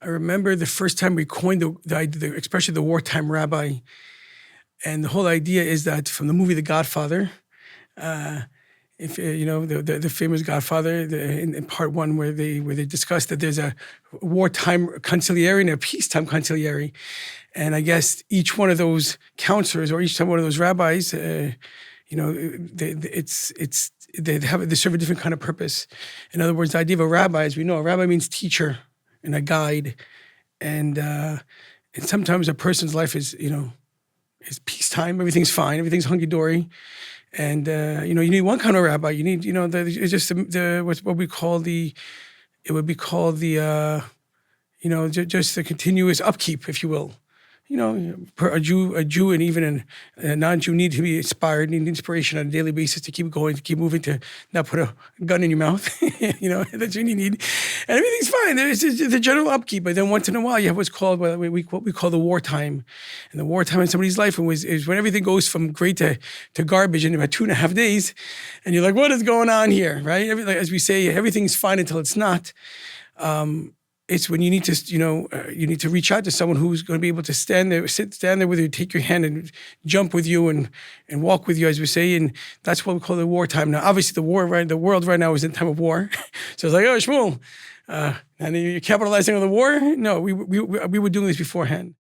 I remember the first time we coined the expression, the wartime rabbi. And the whole idea is that from the movie The Godfather, if you know the famous Godfather in part one, where they discuss that there's a wartime conciliary and a peacetime conciliary, and I guess each one of those counselors or each one of those rabbis, they serve a different kind of purpose. In other words, the idea of a rabbi, as we know, a rabbi means teacher and a guide, and sometimes a person's life is it's peacetime. Everything's fine. Everything's hunky dory, and you need one kind of rabbi. You need it's just what we call the. It would be called the just the continuous upkeep, if you will. A Jew, and even a non-Jew need to be inspired, need inspiration on a daily basis to keep going, to keep moving, to not put a gun in your mouth. That's what you need. And everything's fine. There's the general upkeep, but then once in a while you have what we call the wartime. And the wartime in somebody's life is when everything goes from great to garbage in about 2.5 days, and you're like, what is going on here, right? As we say, everything's fine until it's not. It's when you need to reach out to someone who's going to be able to stand there with you, take your hand and jump with you and walk with you, as we say. And that's what we call the wartime. Now, obviously, the world right now is in time of war. So it's like, oh, Shmuel, and you're capitalizing on the war? No, we were doing this beforehand.